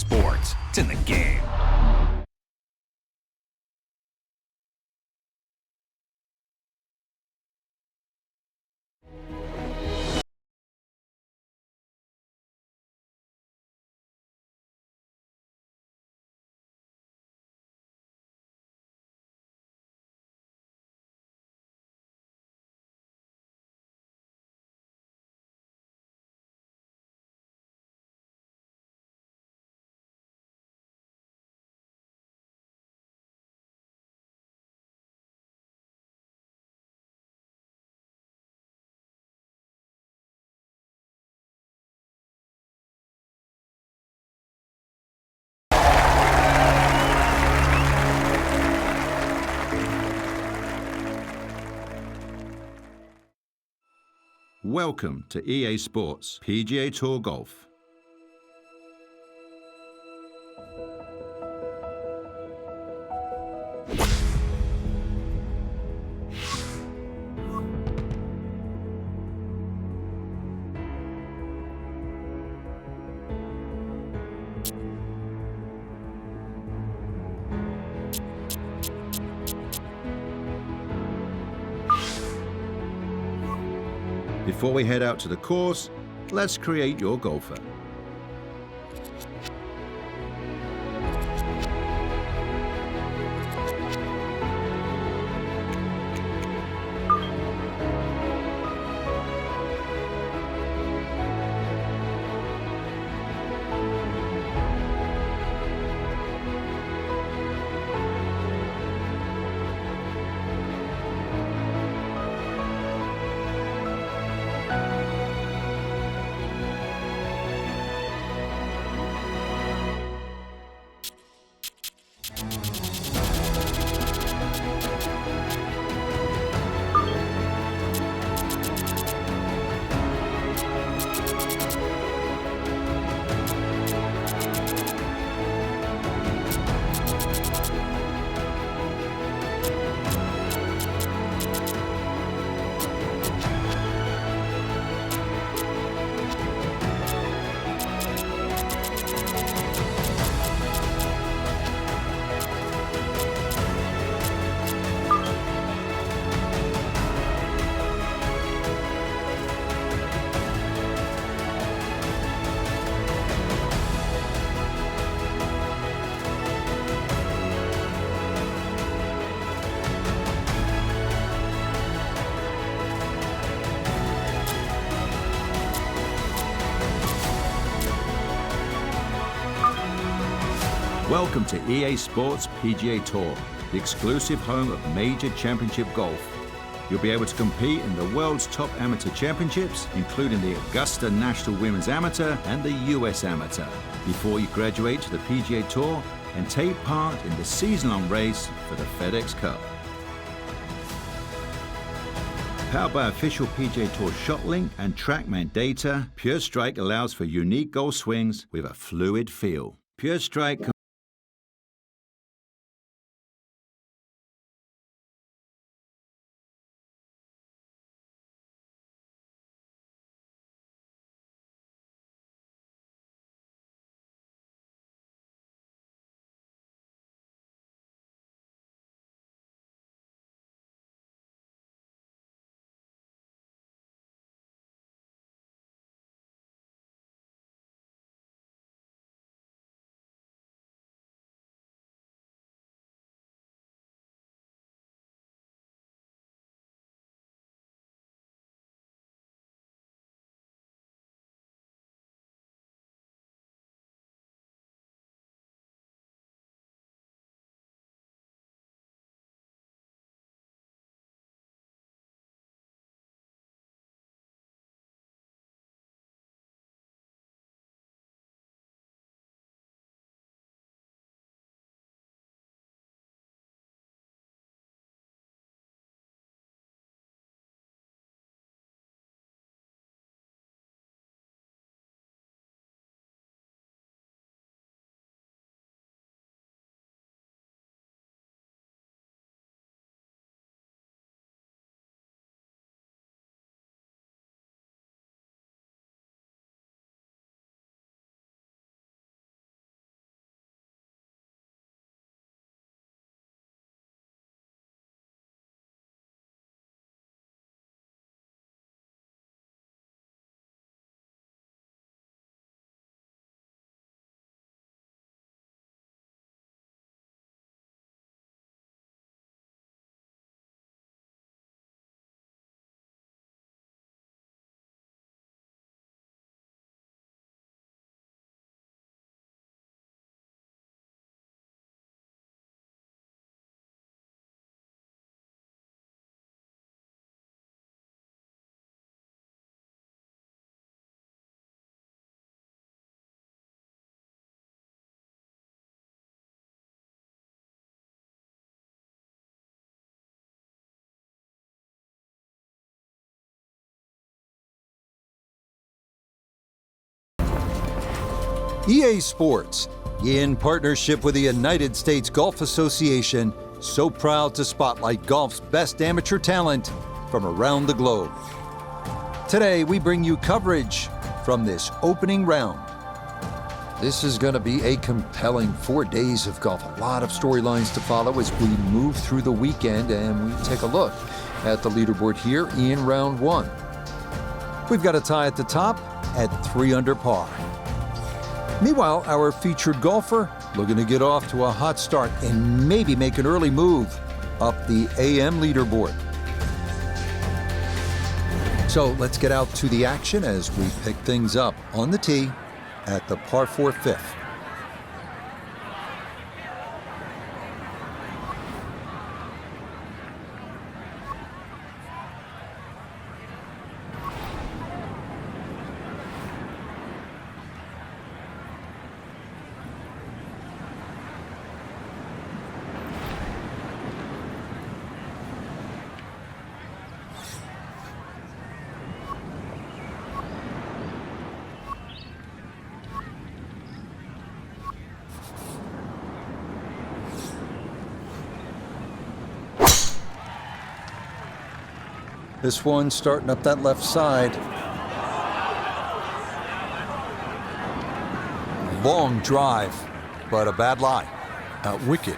sports. It's in the game. Welcome to EA Sports PGA Tour Golf. Before we head out to the course, let's create your golfer. Welcome to EA Sports PGA Tour, the exclusive home of major championship golf. You'll be able to compete in the world's top amateur championships, including the Augusta National Women's Amateur and the US Amateur, before you graduate to the PGA Tour and take part in the season-long race for the FedEx Cup. Powered by official PGA Tour ShotLink and TrackMan data, Pure Strike allows for unique golf swings with a fluid feel. Pure Strike EA Sports, in partnership with the United States Golf Association, so proud to spotlight golf's best amateur talent from around the globe. Today, we bring you coverage from this opening round. This is going to be a compelling 4 days of golf. A lot of storylines to follow as we move through the weekend, and we take a look at the leaderboard here in round one. We've got a tie at the top at 3 under par. Meanwhile, our featured golfer looking to get off to a hot start and maybe make an early move up the AM leaderboard. So let's get out to the action as we pick things up on the tee at the par 4 fifth. This one starting up that left side. Long drive, but a bad lie. Wicked.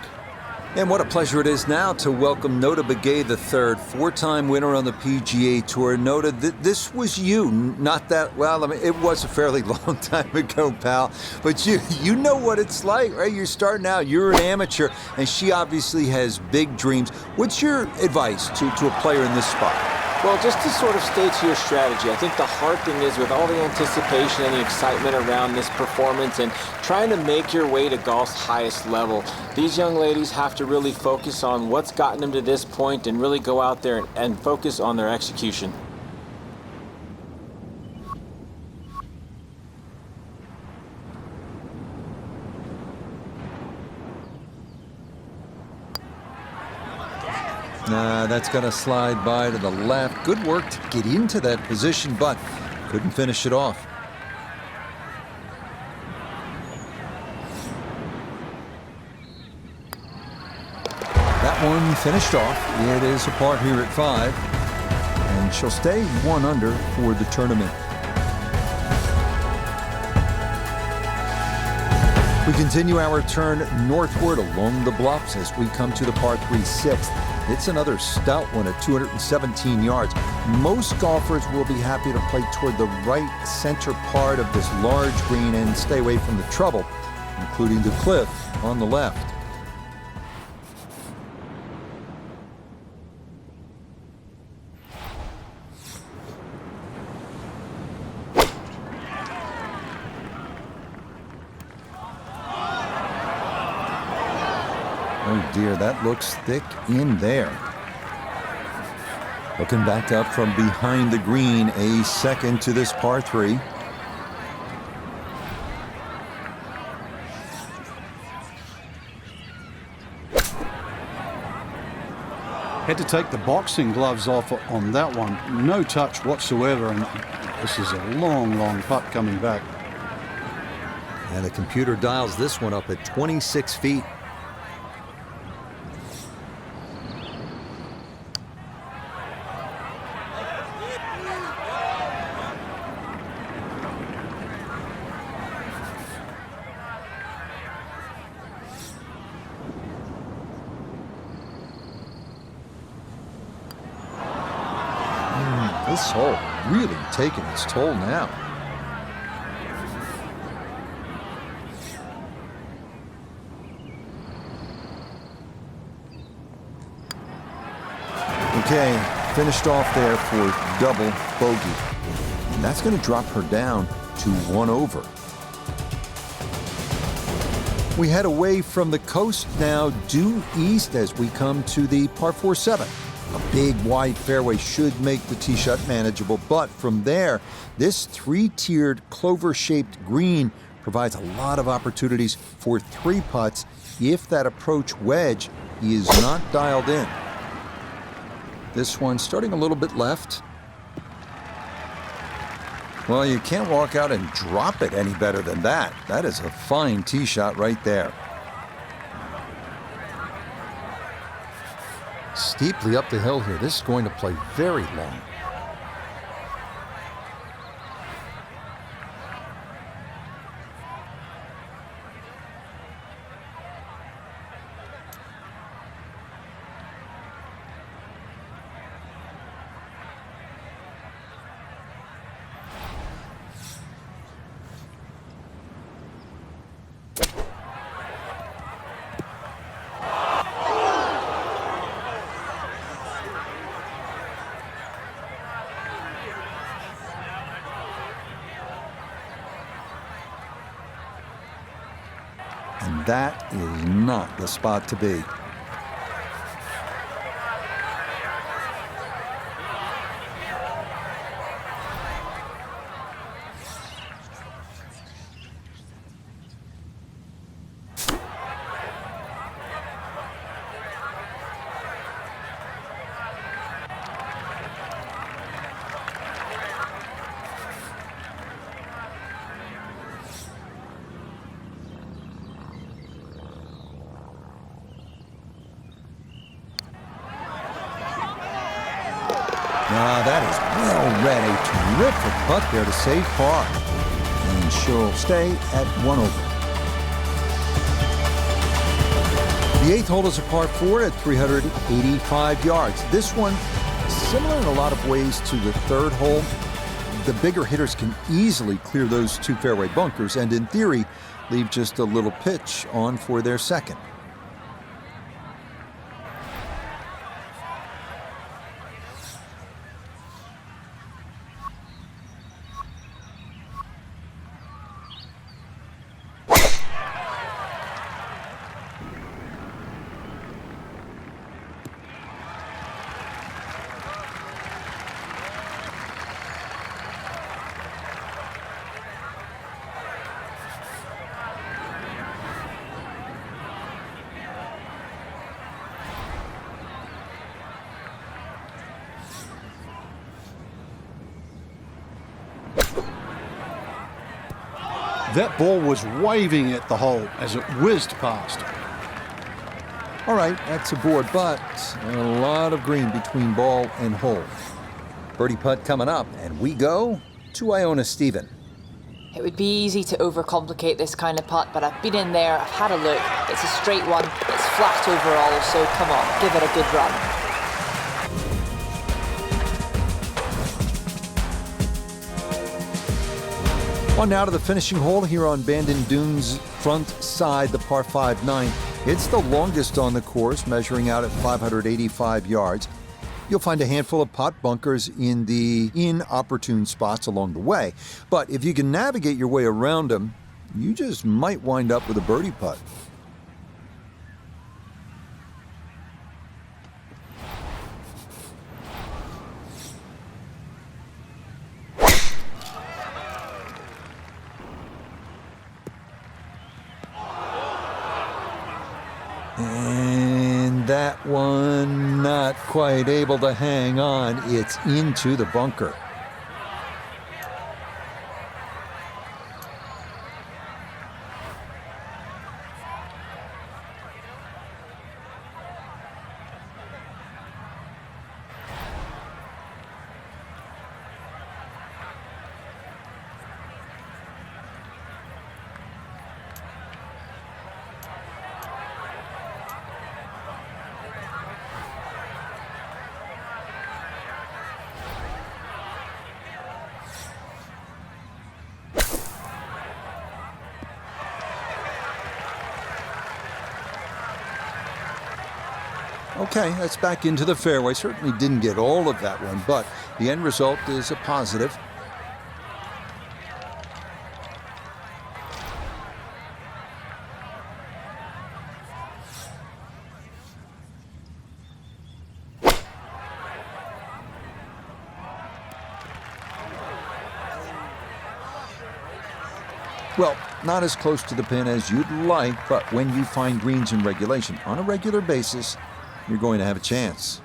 And what a pleasure it is now to welcome Nota Begay III, four-time winner on the PGA Tour. Nota, this was you, not that, well, I mean, it was a fairly long time ago, pal, but you know what it's like, right? You're starting out, you're an amateur, and she obviously has big dreams. What's your advice to a player in this spot? Well, just to sort of stay to your strategy, I think the hard thing is with all the anticipation and the excitement around this performance and trying to make your way to golf's highest level, these young ladies have to really focus on what's gotten them to this point and really go out there and focus on their execution. That's going to slide by to the left. Good work to get into that position, but couldn't finish it off. That one finished off. It is a par here at 5, and she'll stay 1 under for the tournament. We continue our turn northward along the bluffs as we come to the par 3 6th. It's another stout one at 217 yards. Most golfers will be happy to play toward the right center part of this large green and stay away from the trouble, including the cliff on the left. Oh dear, that looks thick in there. Looking back up from behind the green, a second to this par 3. Had to take the boxing gloves off on that one. No touch whatsoever, and this is a long, long putt coming back. And the computer dials this one up at 26 feet. This hole really taking its toll now. Okay, finished off there for double bogey. And that's going to drop her down to 1 over. We head away from the coast now, due east as we come to the par 4 7. A big wide fairway should make the tee shot manageable, but from there, this 3-tiered clover-shaped green provides a lot of opportunities for 3 putts if that approach wedge is not dialed in. This one starting a little bit left. Well, you can't walk out and drop it any better than that. That is a fine tee shot right there. Steeply up the hill here. This is going to play very long. And that is not the spot to be. That is well read. A terrific putt there to save par. And she'll stay at 1 over. The 8th hole is a par 4 at 385 yards. This one, similar in a lot of ways to the 3rd hole, the bigger hitters can easily clear those 2 fairway bunkers and, in theory, leave just a little pitch on for their 2nd. That ball was waving at the hole as it whizzed past. All right, that's a board, but a lot of green between ball and hole. Birdie putt coming up, and we go to Iona Stephen. It would be easy to overcomplicate this kind of putt, but I've been in there, I've had a look. It's a straight one, it's flat overall, so come on, give it a good run. On now to the finishing hole here on Bandon Dunes' front side, the par 5-9. It's the longest on the course, measuring out at 585 yards. You'll find a handful of pot bunkers in the inopportune spots along the way, but if you can navigate your way around them, you just might wind up with a birdie putt. And that one not quite able to hang on. It's into the bunker. Okay, that's back into the fairway. Certainly didn't get all of that one, but the end result is a positive. Well, not as close to the pin as you'd like, but when you find greens in regulation on a regular basis, you're going to have a chance.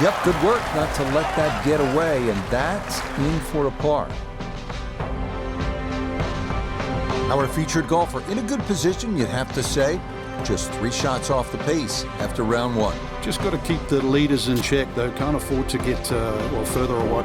Yep, good work not to let that get away, and that's in for a par. Our featured golfer in a good position, you'd have to say. Just 3 shots off the pace after round 1. Just got to keep the leaders in check, though. Can't afford to get, further away.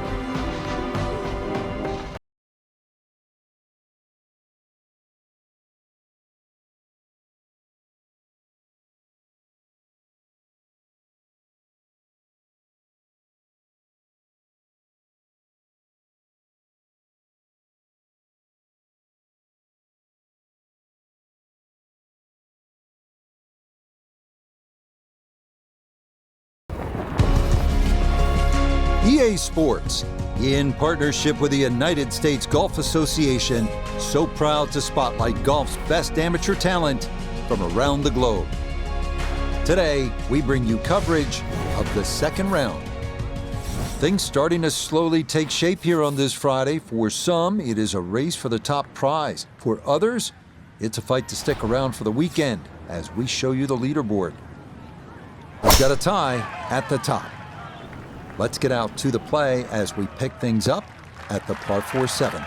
EA Sports, in partnership with the United States Golf Association, so proud to spotlight golf's best amateur talent from around the globe. Today, we bring you coverage of the second round. Things starting to slowly take shape here on this Friday. For some, it is a race for the top prize. For others, it's a fight to stick around for the weekend as we show you the leaderboard. We've got a tie at the top. Let's get out to the play as we pick things up at the par 4 7.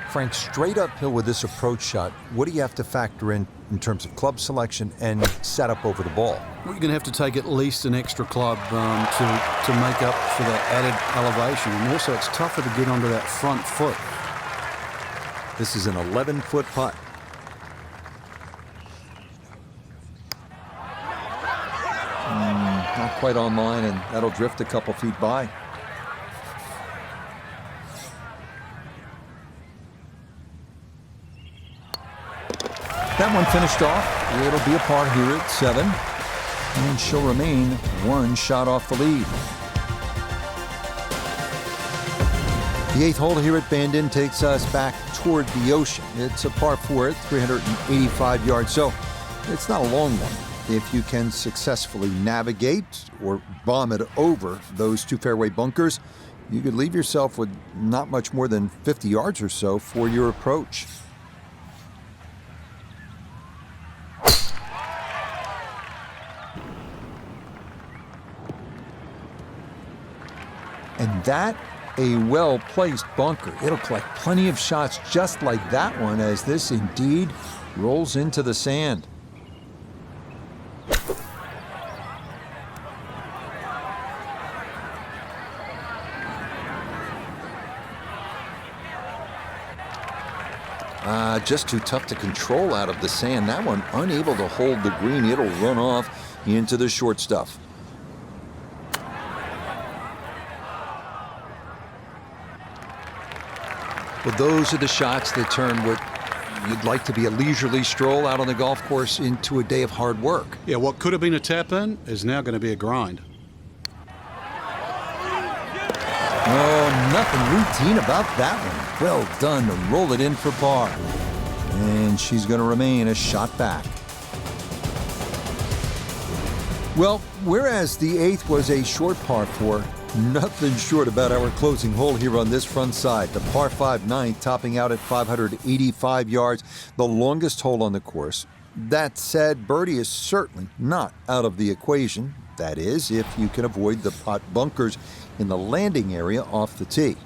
Frank, straight uphill with this approach shot, what do you have to factor in terms of club selection and setup over the ball? Well, you're going to have to take at least an extra club to make up for that added elevation. And also, it's tougher to get onto that front foot. This is an 11-foot putt. Not quite on line, and that'll drift a couple feet by. That one finished off. It'll be a par here at 7, and she'll remain 1 shot off the lead. The 8th hole here at Bandon takes us back toward the ocean. It's a par 4 at 385 yards, so it's not a long one. If you can successfully navigate or bomb it over those 2 fairway bunkers, you could leave yourself with not much more than 50 yards or so for your approach. And that, a well-placed bunker. It'll collect plenty of shots just like that one as this indeed rolls into the sand. Just too tough to control out of the sand. That one unable to hold the green. It'll run off into the short stuff. Well, those are the shots that turn what you'd like to be a leisurely stroll out on the golf course into a day of hard work. Yeah, what could have been a tap-in is now going to be a grind. Oh, nothing routine about that one. Well done to roll it in for par. And she's going to remain a shot back. Well, whereas the 8th was a short par 4, nothing short about our closing hole here on this front side. The par 5 9th topping out at 585 yards, the longest hole on the course. That said, birdie is certainly not out of the equation. That is, if you can avoid the pot bunkers in the landing area off the tee.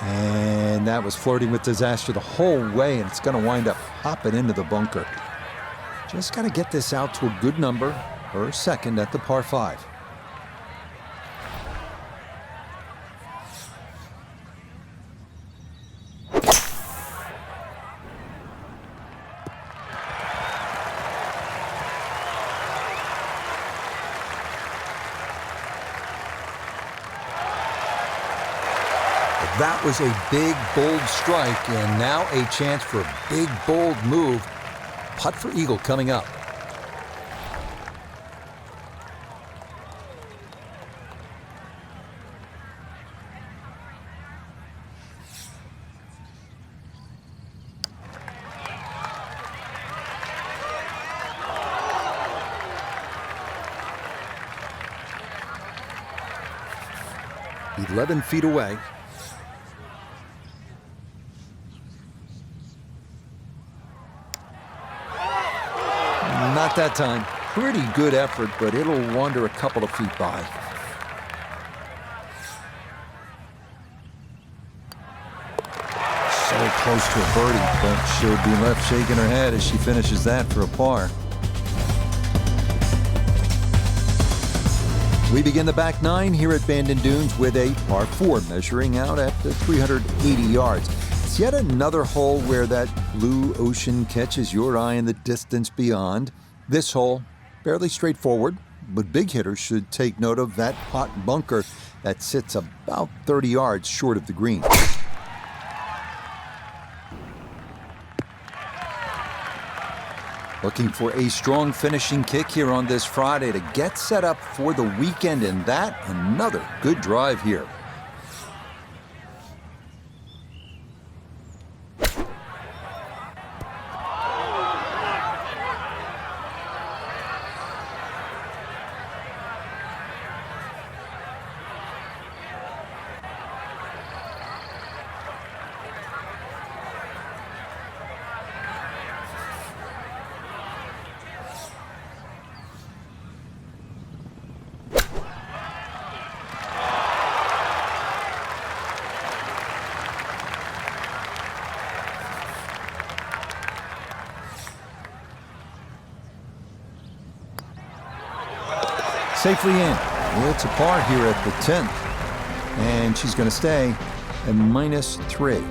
And that was flirting with disaster the whole way, and it's going to wind up hopping into the bunker. Just got to get this out to a good number, her second at the par 5. That was a big, bold strike, and now a chance for a big, bold move. Putt for eagle coming up. 11 feet away. Not that time. Pretty good effort, but it'll wander a couple of feet by. So close to a birdie, but she'll be left shaking her head as she finishes that for a par. We begin the back nine here at Bandon Dunes with a par 4 measuring out at 380 yards. It's yet another hole where that blue ocean catches your eye in the distance beyond. This hole, fairly straightforward, but big hitters should take note of that pot bunker that sits about 30 yards short of the green. Looking for a strong finishing kick here on this Friday to get set up for the weekend, and that another good drive here. Safely in. It's a par here at the 10th. And she's going to stay at -3.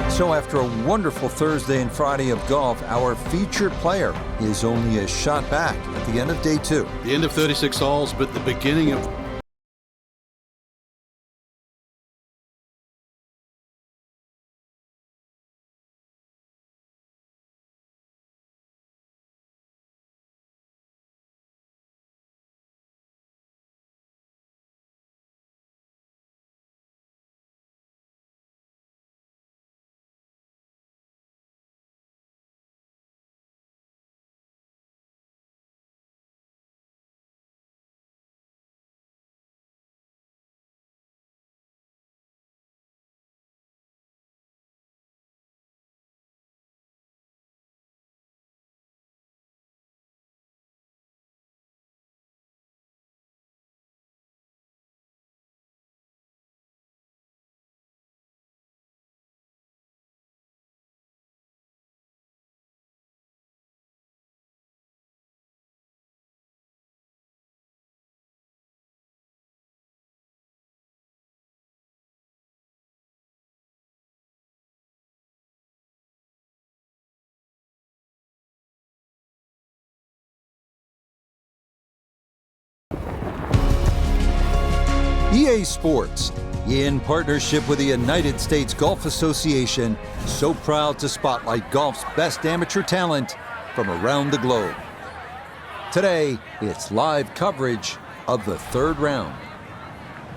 So after a wonderful Thursday and Friday of golf, our featured player is only a shot back at the end of day 2. The end of 36 holes, but the beginning of EA Sports, in partnership with the United States Golf Association, so proud to spotlight golf's best amateur talent from around the globe. Today, it's live coverage of the 3rd round.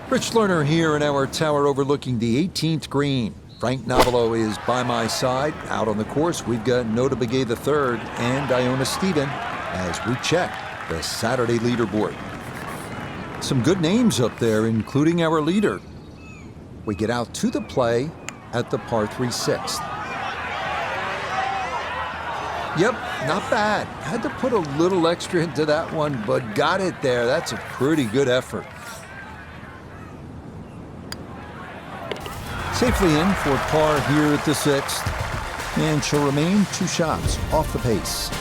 Rich Lerner here in our tower overlooking the 18th green. Frank Navalo is by my side. Out on the course, we've got Nota Begay III and Iona Stephen as we check the Saturday leaderboard. Some good names up there, including our leader. We get out to the play at the par 3 6th. Yep, not bad. Had to put a little extra into that one, but got it there. That's a pretty good effort. Safely in for par here at the 6th, and she'll remain 2 shots off the pace.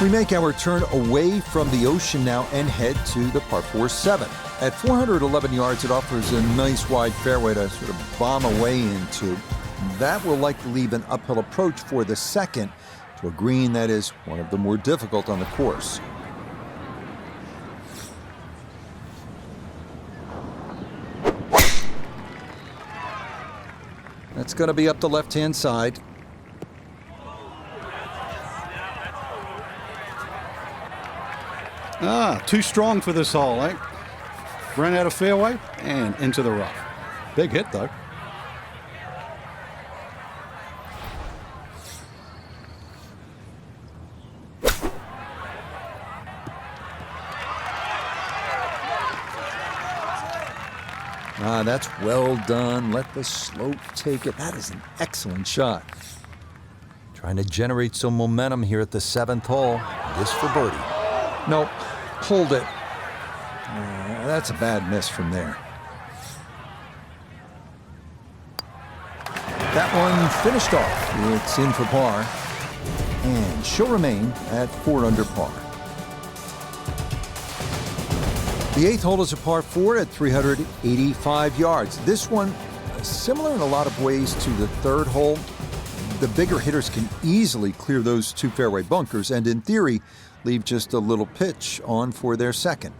We make our turn away from the ocean now and head to the par 4 7. At 411 yards, it offers a nice wide fairway to sort of bomb away into. That will likely leave an uphill approach for the second to a green that is one of the more difficult on the course. That's going to be up the left-hand side. too strong for this hole, eh? Ran out of fairway and into the rough. Big hit, though. That's well done. Let the slope take it. That is an excellent shot. Trying to generate some momentum here at the 7th hole. This for birdie. Nope, pulled it. That's a bad miss from there. That one finished off. It's in for par. And she'll remain at 4 under par. The 8th hole is a par 4 at 385 yards. This one, similar in a lot of ways to the 3rd hole. The bigger hitters can easily clear those 2 fairway bunkers and, in theory, leave just a little pitch on for their 2nd.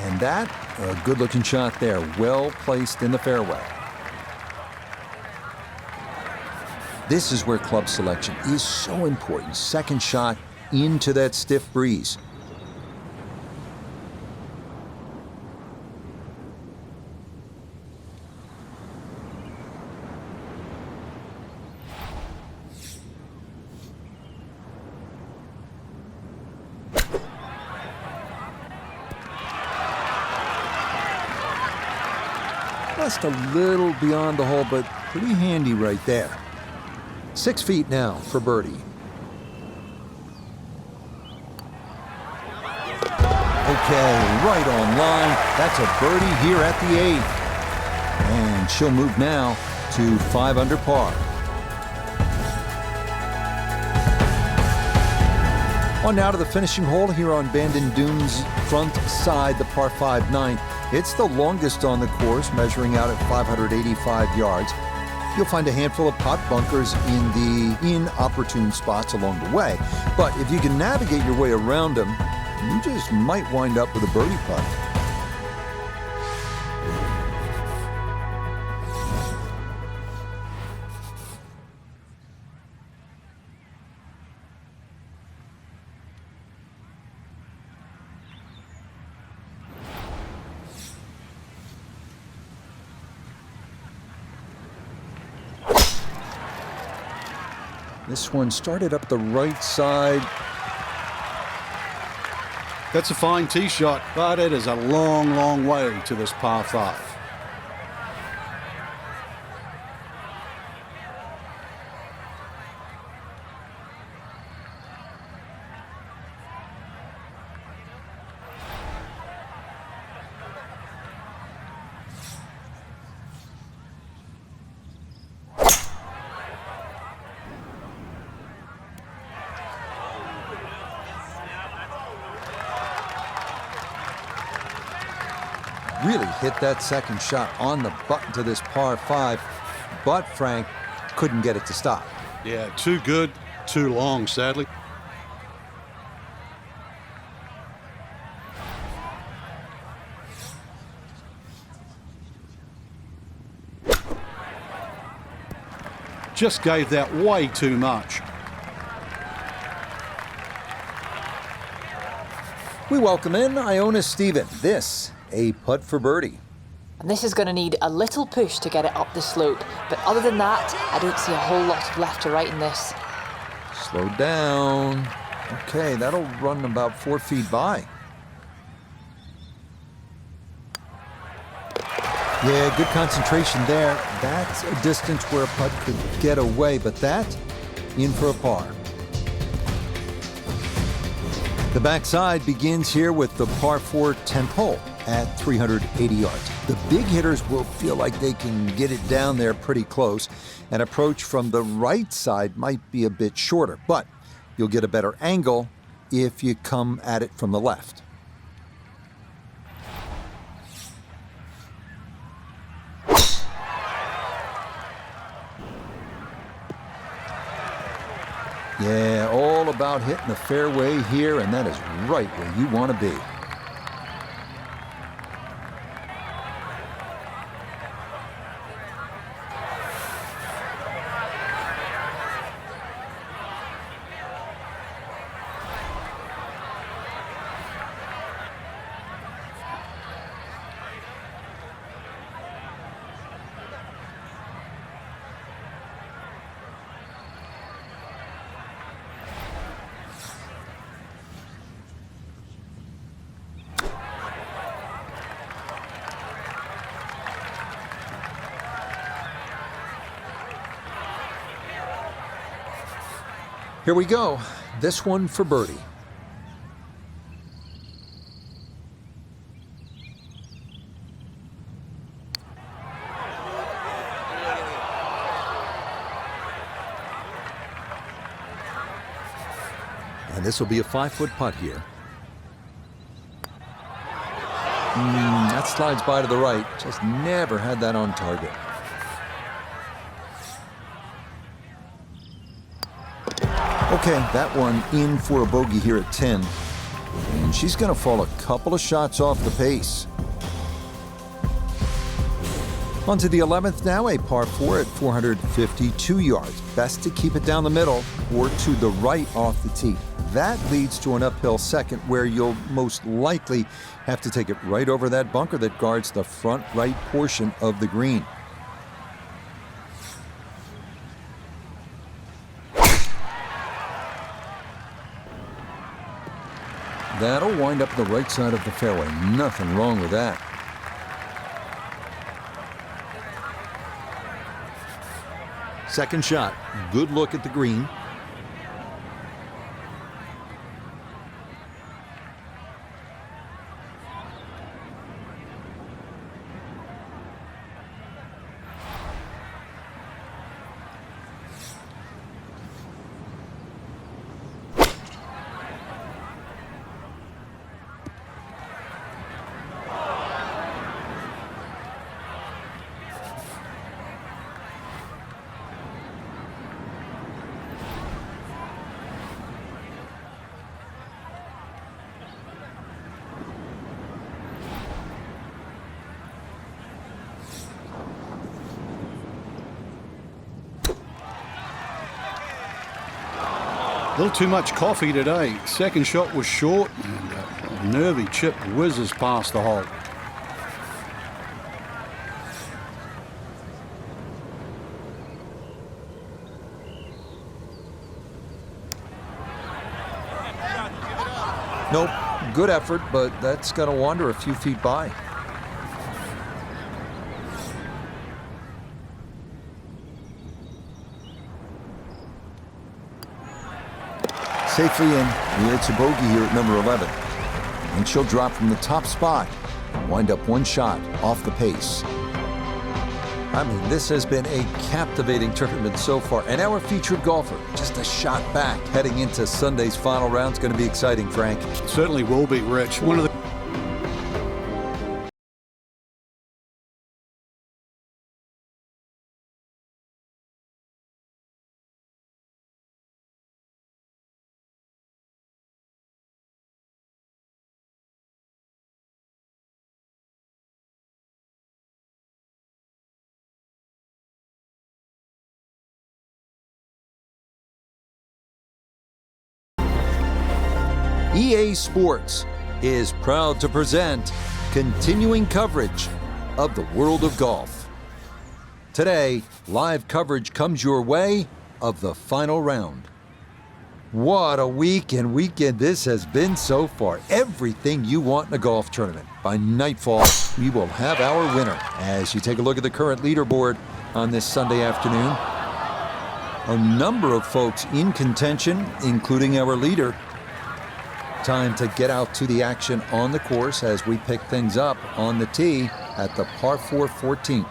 And that, a good-looking shot there, well placed in the fairway. This is where club selection is so important. 2nd shot into that stiff breeze. Just a little beyond the hole, but pretty handy right there. 6 feet now for birdie. Okay, right on line. That's a birdie here at the 8th. And she'll move now to 5 under par. On now to the finishing hole here on Bandon Dunes' front side, the par 5 9th. It's the longest on the course, measuring out at 585 yards. You'll find a handful of pot bunkers in the inopportune spots along the way. But if you can navigate your way around them, you just might wind up with a birdie putt. This one started up the right side. That's a fine tee shot, but it is a long, long way to this par 5. Really hit that 2nd shot on the button to this par 5, but Frank couldn't get it to stop. Yeah, too good, too long, sadly. Just gave that way too much. We welcome in Iona Stephen. This, a putt for birdie. And this is going to need a little push to get it up the slope. But other than that, I don't see a whole lot of left to right in this. Slow down. Okay, that'll run about 4 feet by. Yeah, good concentration there. That's a distance where a putt could get away, but that, in for a par. The backside begins here with the par 4 10th hole at 380 yards. The big hitters will feel like they can get it down there pretty close. An approach from the right side might be a bit shorter, but you'll get a better angle if you come at it from the left. Yeah, all about hitting the fairway here, and that is right where you want to be. Here we go. This one for birdie. And this will be a 5-foot putt here. That slides by to the right. Just never had that on target. Okay, that one in for a bogey here at 10. And she's going to fall a couple of shots off the pace. On to the 11th now, a par 4 at 452 yards. Best to keep it down the middle or to the right off the tee. That leads to an uphill second where you'll most likely have to take it right over that bunker that guards the front right portion of the green. That'll wind up the right side of the fairway. Nothing wrong with that. Second shot. Good look at the green. A little too much coffee today. Second shot was short, and a nervy chip whizzes past the hole. Nope, good effort, but that's going to wander a few feet by. Safely in. It's a bogey here at number 11. And she'll drop from the top spot. Wind up one shot off the pace. I mean, this has been a captivating tournament so far. And our featured golfer, just a shot back heading into Sunday's final round. Is going to be exciting, Frank. Certainly will be, Rich. One of the EA Sports is proud to present continuing coverage of the world of golf. Today, live coverage comes your way of the final round. What a week and weekend this has been so far. Everything you want in a golf tournament. By nightfall, we will have our winner. As you take a look at the current leaderboard on this Sunday afternoon, a number of folks in contention, including our leader. Time to get out to the action on the course as we pick things up on the tee at the par 4 14th.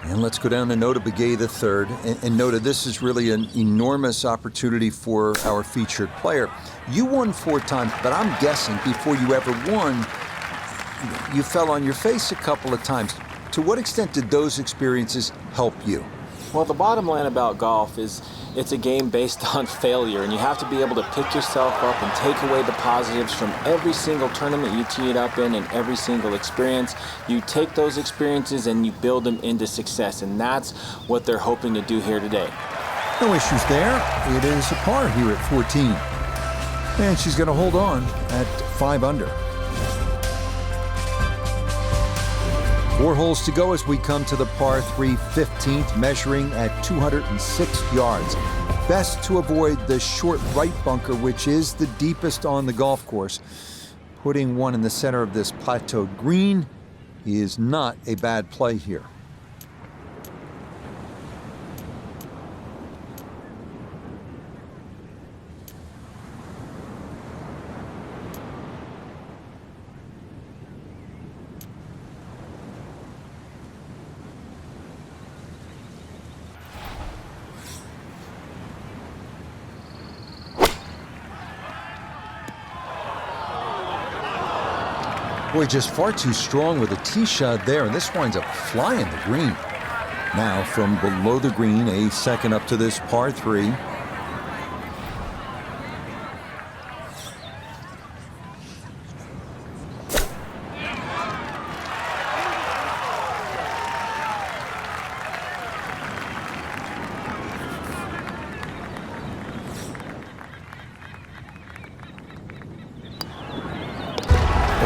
And let's go down to Nota Begay the third. And Nota, this is really an enormous opportunity for our featured player. You won 4 times, but I'm guessing before you ever won, you fell on your face a couple of times. To what extent did those experiences help you? Well, the bottom line about golf is it's a game based on failure, and you have to be able to pick yourself up and take away the positives from every single tournament you tee it up in and every single experience. You take those experiences and you build them into success, and that's what they're hoping to do here today. No issues there. It is a par here at 14. And she's going to hold on at 5 under. 4 holes to go as we come to the par 3 15th, measuring at 206 yards. Best to avoid the short right bunker, which is the deepest on the golf course. Putting one in the center of this plateau green is not a bad play here. Boy, just far too strong with a tee shot there, and this winds up flying the green. Now from below the green, a second up to this par 3.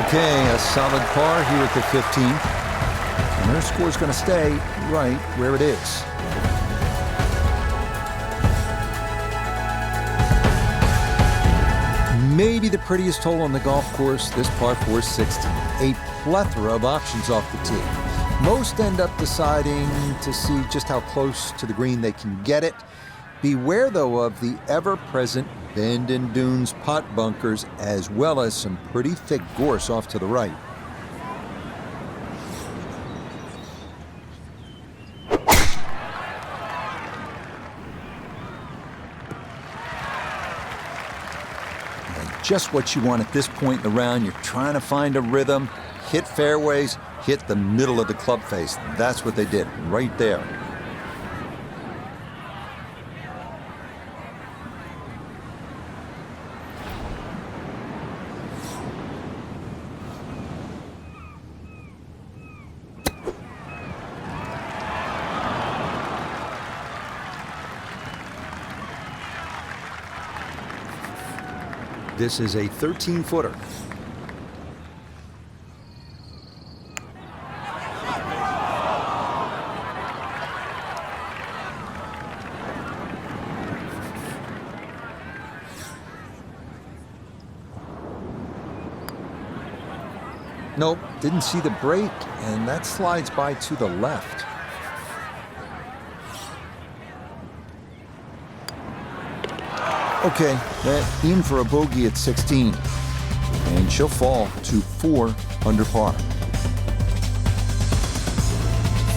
Okay, a solid par here at the 15th. And their score's going to stay right where it is. Maybe the prettiest hole on the golf course, this par 4 16. A plethora of options off the tee. Most end up deciding to see just how close to the green they can get it. Beware, though, of the ever-present bend and dunes pot bunkers, as well as some pretty thick gorse off to the right. And just what you want at this point in the round. You're trying to find a rhythm, hit fairways, hit the middle of the club face. That's what they did right there. This is a 13-footer. Nope, didn't see the break, and that slides by to the left. Okay, that in for a bogey at 16. And she'll fall to 4 under par.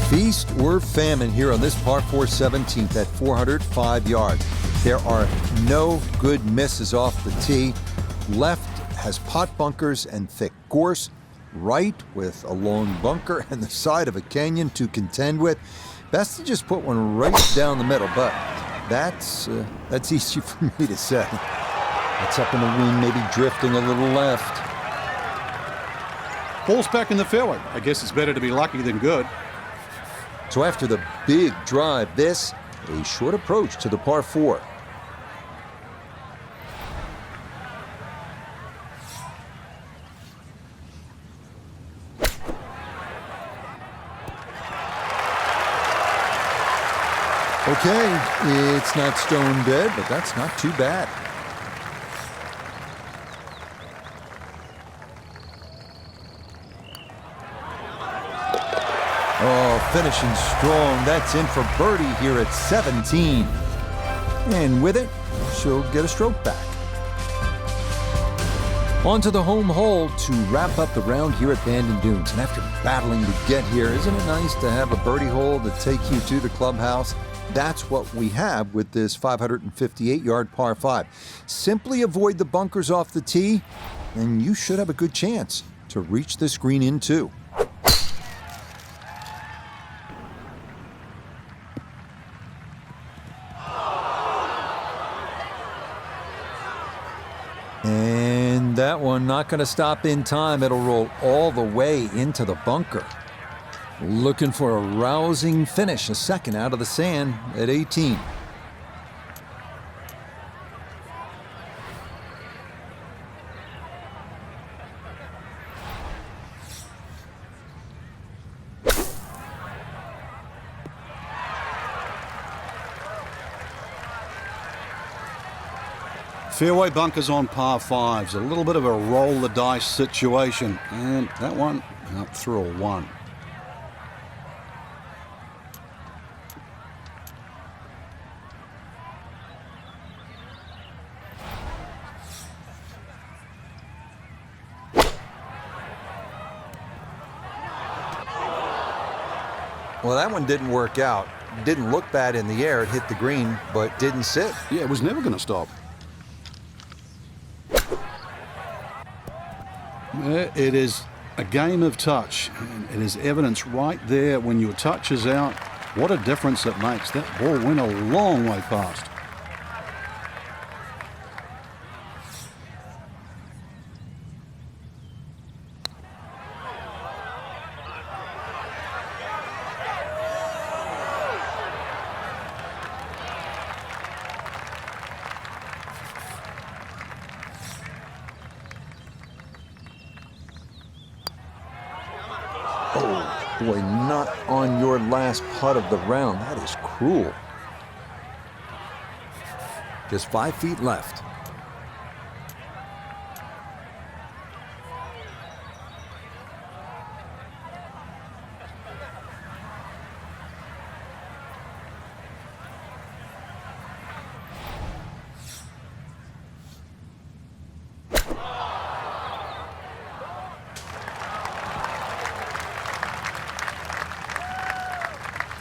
Feast or famine here on this par 4 17th at 405 yards. There are no good misses off the tee. Left has pot bunkers and thick gorse. Right with a long bunker and the side of a canyon to contend with. Best to just put one right down the middle, but that's easy for me to say. It's up in the wind, maybe drifting a little left. Ball's back in the fairway. I guess it's better to be lucky than good. So after the big drive, this, a short approach to the par 4. Okay, it's not stone dead, but that's not too bad. Oh, finishing strong. That's in for birdie here at 17. And with it, she'll get a stroke back. On to the home hole to wrap up the round here at Bandon Dunes. And after battling to get here, isn't it nice to have a birdie hole to take you to the clubhouse? That's what we have with this 558-yard par 5. Simply avoid the bunkers off the tee, and you should have a good chance to reach this green in too. And that one not going to stop in time. It'll roll all the way into the bunker. Looking for a rousing finish, a second out of the sand at 18. Fairway bunkers on par 5s. A little bit of a roll the dice situation. And that one up through a 1. Well, that one didn't work out. Didn't look bad in the air. It hit the green, but didn't sit. Yeah, it was never going to stop. It is a game of touch. And it is evidence right there when your touch is out. What a difference it makes. That ball went a long way past. Oh, boy, not on your last putt of the round. That is cruel. Just 5 feet left.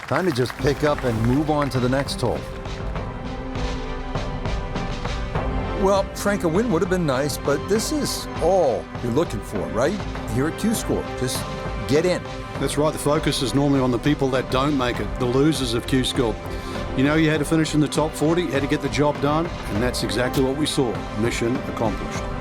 Time to just pick up and move on to the next hole. Well, Frank, a win would have been nice, but this is all you're looking for, right? Here at Q-Score, just get in. That's right. The focus is normally on the people that don't make it, the losers of Q-Score. You know, you had to finish in the top 40, you had to get the job done, and that's exactly what we saw. Mission accomplished.